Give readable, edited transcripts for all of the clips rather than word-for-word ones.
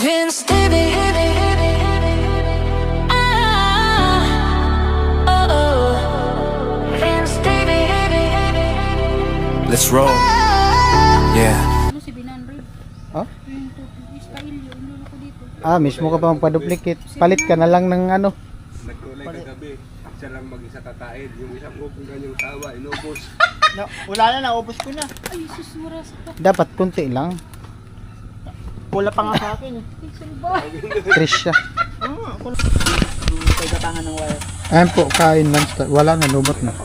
Vince Stevie. Vince Stevie. Let's roll. Yeah. Ano si Binanred? Oh? Yung style yun, inulo ko dito. Mismo ka pa magpa-duplicate. Palit ka na lang ng ano. Nagkulay kagabi. Siya lang mag-isa kakain. Yung isang upong ganyang tawa, inubos. No, wala na, naubos ko na. Ay, susuras pa. Dapat kunti lang. Wala pa nga sa akin eh. Trisha. Kaya gatangan ng wire. Ayan po, kain lang. Wala na, lubot na.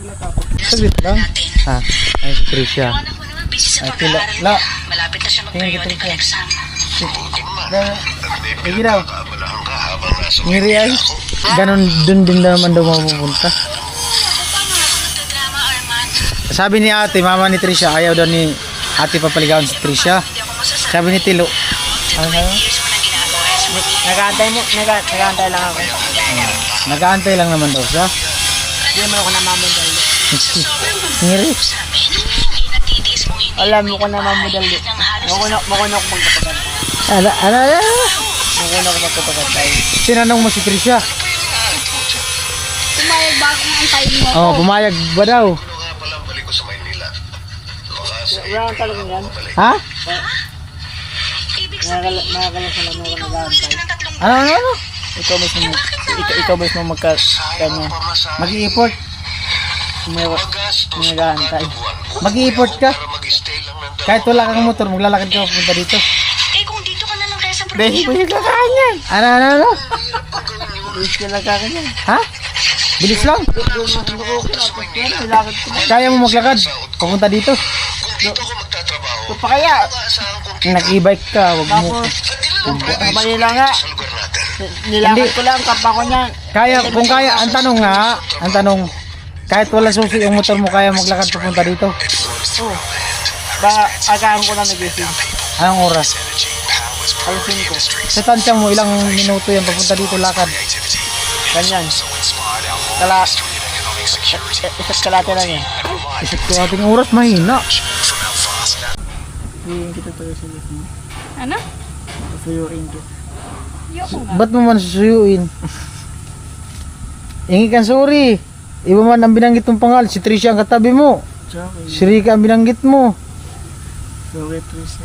Saglit lang. Ay, si Trisha. Ay, sila. Malapit na siya mag-periodic exam. Sige daw. Ngiri ay. Ganon dun din naman daw mapupunta. Sabi ni ate, mama ni Trisha, ayaw daw ni ate papaligawan si Trisha. Sabi ni Tilo. Ano sabi? Nag-aantay lang ako. Nag-aantay lang naman daw siya. Hindi naman ako namamodal. Ngiri. Alam mo ko namamodal. Makunok magpapagantay. Ano? Makunok magpapagantay. Tinanong mo si Trisha. Pumayag ba akong antayin mo? Oh, pumayag ba daw? Wala kang talaga yan. Ha? Nakakalas na lang ako nag-aantay. Ano? Ikaw mismo magka-kanya. Mag-i-import. Nag-aantay. Mag-i-import ka. Kahit wala kang motor, maglalakad ka papunta dito. Eh kung dito ka na lang kaya sa Behi ko yung kakanyan. Ano? Behi ko lang kakanyan. Ha? Bilis lang. Kaya mo maglakad papunta dito. Ito pa kaya. Nag-e-bike ka, wag mo. Mali lang nga. Nilakad ko lang kapa ko niya. Kaya, kung kaya, ang tanong, kahit wala susi yung motor mo, kaya maglakad papunta dito. Baka agahan ko na nagising. Anong oras? Alisin ko. Sa tansya mo, ilang minuto yan papunta dito lakad. Ganyan. Isa't kalate lang yan. Isip ko ating oras, mahina. Suyuin kita tayo sa lift mo. Ano? Suyuin kita. Yoko nga. Ba't mo man susuyuin? Ingi kang sorry. Iba man ang binanggit mong pangalan, si Trisha ang katabi mo. Sorry. Si Rika ang binanggit mo. Sorry, Trisha.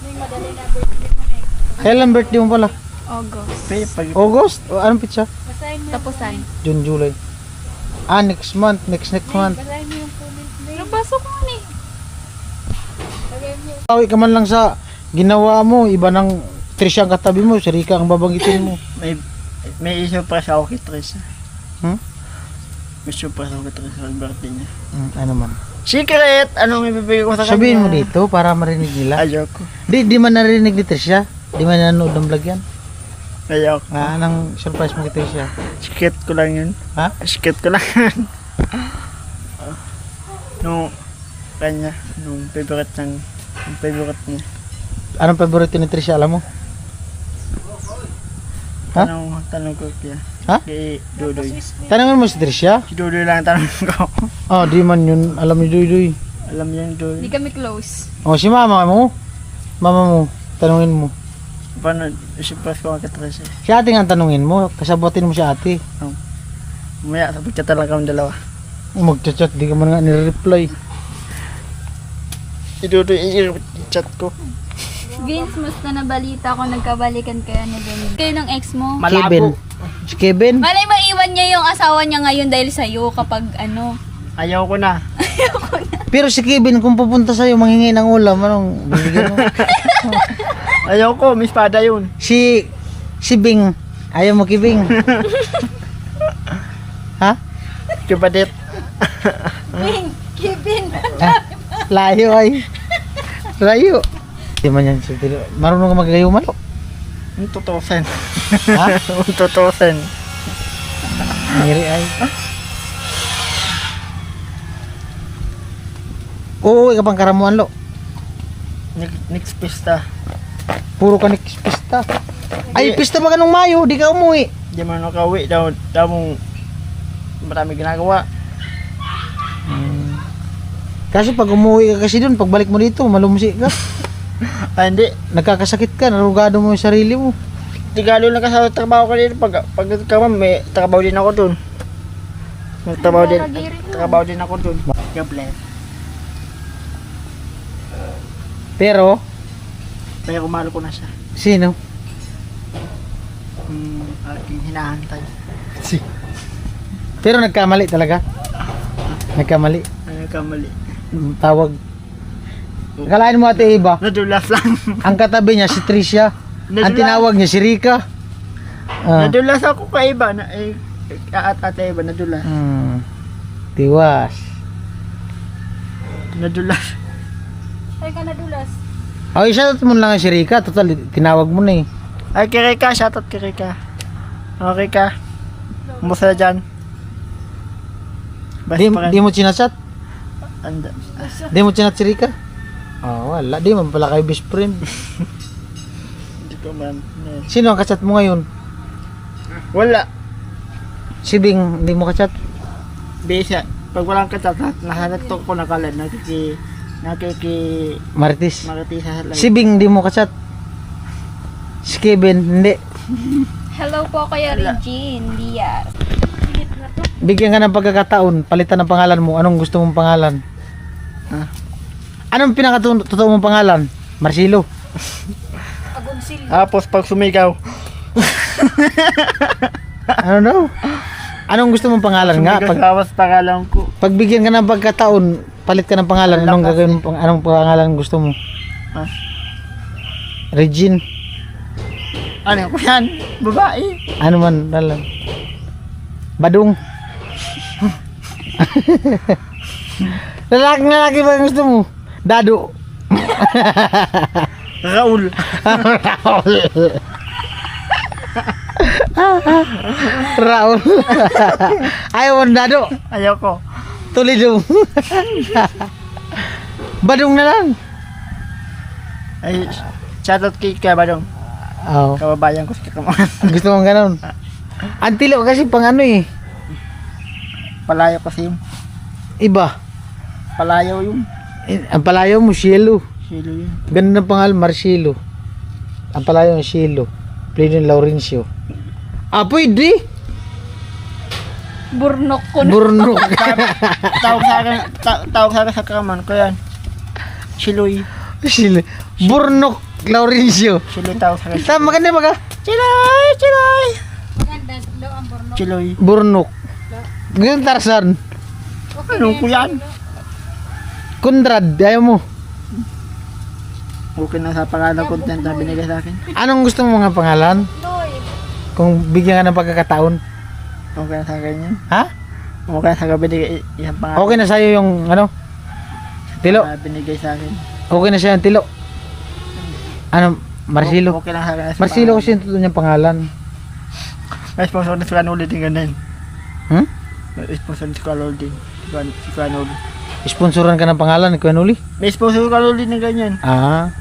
May madali na birthday mo na eh. Kailan birthday mo pala? August. August? O, anong pitsa? Basahin mo. Tapusan. June, July. Next month. Next month. Basahin mo yung comment na yun. Nabasa ko nga eh. Tawi ka man lang sa ginawa mo. Iba ng Trisha ang katabi mo. Si Rika ang babanggitin mo. May surprise ako kay Trisha. Hmm? May surprise ako kay Trisha sa birthday niya. Ano man. Secret! Anong ibibigay ko sa kanya? Sabihin mo dito para marinig nila. Ayoko. Di man narinig ni Trisha. Di man nanonood ng vlog yan. Ayoko. Anong surprise mo kay Trisha? Secret ko lang yun. Ha? Secret ko lang yun. Nung kanya, nung favorite niya. Anong favorite ni Trisha, alam mo? Ha? Tanong ko kaya. Ha? Kay Dudoy. Tanungin mo si Trisha. Si Dudoy lang tanong ko. Di man yun. Alam ni Duy. Alam niya yung Dudoy. Hindi kami close. Si mama mo. Mama mo. Tanungin mo. Paano, surprise ko kay Trisha. Si ate nga tanungin mo. Kasabutin mo si ate. Mamaya, sabag ka talaga kami dalawa. Magchat-chat. Di ka man nga nire-reply. Si Dudoy, i-chat ko. Vince, musta na balita ko nagkabalikan kayo ni Benny. Kayo ng ex mo? Kevin. Si Kevin. Malay maiwan niya yung asawa niya ngayon dahil sa'yo kapag ano. Ayaw ko na. Pero si Kevin, kung pupunta sa'yo, manghingi ng ulam, anong bibigyan mo? Ayaw ko, may espada yun. Si Bing. Ayaw mo kibing. Ha? Kapadet. Kevin! Layo ay. Layo. Di man yan. Marunong ka maglayo malo. Ang tutusin. Ha? Ang tutusin. Ngiri ay. Oo, ka pang karamuan lo. Next pista. Puro ka next pista. Ay, pista ba ka nung Mayo? Di ka umuwi. Di man nakauwi. Daw mong marami ginagawa. Kasi pag umuwi ka kasi doon, pagbalik mo dito, malumsi ka. Hindi. Nagkakasakit ka, narugado mo yung sarili mo. tigalo lang ka sa trabaho ko dito. Pag nagkama, may trabaho din ako dun. May trabaho din ako dun. God bless. Pero, Pero kumalo ko na siya. sino? Aking hinahantay. Pero nagkamali talaga. Nagkamali. Ano kamali? Tawag. Akalain mo ate iba. Nadulas lang. Ang katabi niya si Tricia. Ang tinawag niya si Rika. Nadulas ako kay iba. Ate iba, nadulas. Tiwas. Nadulas. Ay ka nadulas. Ay, shoutout mo lang si Rika. Total, tinawag mo na eh. Ay, Kirika. Shoutout Kirika. Okay ka. Kumusta na dyan? Di mo chinachat? Anda. Di mo chinat si Rika? Oh, wala. Di man pala kayo best friend. Hindi ko man. Sino ang kachat mo ngayon? Wala. Si Bing, hindi mo kachat? Bisa. Pag walang katatat, nahanap ko nakalan. Nakiki Marites. Maritisa lang. Si Bing, hindi mo kachat? Si Kevin, hindi. Hello po Kuya Regine Diaz. Bigyan ka ng pagkakataon, palitan ng pangalan mo. Anong gusto mong pangalan? Ah. Anong pinakatotoo mong pangalan? Marcelo. Tapos pag sumigaw, Ano daw? Anong gusto mong pangalan nga? sumigaw sa awas pangalan ko. Pagbigyan ka ng pagkataon, palit ka ng pangalan. Anong gagawin mo? Anong pangalan gusto mo? Ah. Regine. Ano ko yan? Babae. Ano man, dalang. Badung. lalaki ba ang gusto mo? Dado. Raul. Raul. Ayaw mo dado. Ayoko. Tulidong. Badung na lang. Ay, shoutout kay Kabadong. Oh. Kababayan ko sa kakamaan. Gusto mong ganon. Antilo kasi pang ano eh. Palayo kasi yung. Iba. Palayo yung. Ang palayo mo, Cielo. Silo yun. Ganun ang pangalan, Marcelo. Ang palayo ng Cielo. Play ng Laurencio. Ah, pwede. Burnok ko na. Burnok. Tawag sa akin sa kakamaan ko yan. Siloy. Cielo. Burnok. Laurencio. Siloy tawag sa akin. Tama ka na ba ka? Siloy! Siloy! Maganda daw ang burnok. Siloy. Burnok. Ganyan Tarzan. Ano ko yan? Conrad, ayaw mo. Okay na sa pangalan content na binigay sa akin. Anong gusto mo mga pangalan? Kung bigyan ka ng pagkakataon. Okay na sa akin yun. Ha? Okay na sa akin binigay isang pangalan. Okay na sa'yo yung ano? Tilo. Na binigay sa akin. Okay na sa'yo yung tilo. Ano? Marcelo. Okay lang sa akin. Marcelo kasi yung totoo niyang pangalan. May sponsor na si Kanoli din ganun. Hmm? May sponsor na si Kanoli din. Si Kanoli. Sponsoran ka ng pangalan ni Kuya Noli? May sponsor si Kanoli din ganyan. Ah.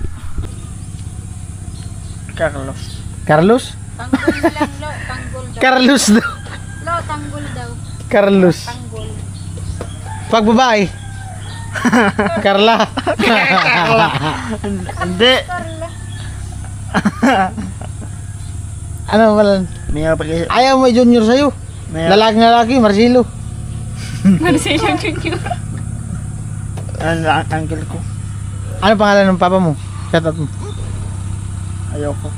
Carlos. Carlos? Tanggol na lang, lo. Tanggol daw. Carlos daw. Lo, tanggol daw. Carlos. Tanggol. Pag babae. Carla. Hindi. Ano pala? May pag Ayaw mo junior sa'yo. may Lalaki, Marcelo. Marcelo Junior. uncle ko. Ano pangalan ng papa mo? Shoutout mo. Ayoko.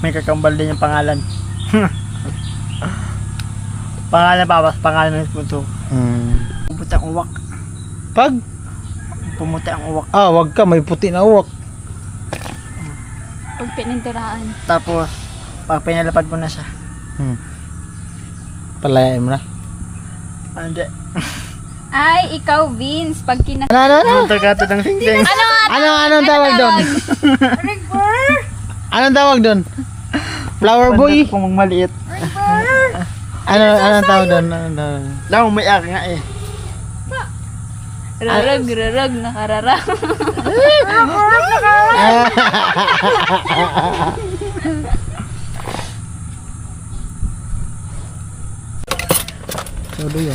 May kakambal din yung pangalan. Pangalan papas, pangalan ng sponsor. Pumuti ang uwak. Pag? Pumuti ang uwak. Wag ka. May puti na uwak. Pag pinintiraan. Tapos, pag pinalapad mo na siya. Palayain mo na. Hindi. Ay, ikaw Vince. Pag Ano? Tagato ng sing-sing. Anong tawag doon? Anong tawag doon? Flower boy? Kung maliit. Anong tawag doon? Lang, umiyak nga eh. Rarag, nakararag. So, Doy.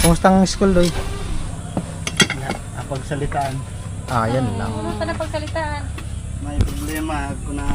Kumusta ang school, Doy? Napagsalitaan. Yan lang. Ano pa na pagsalitaan? May problema ako na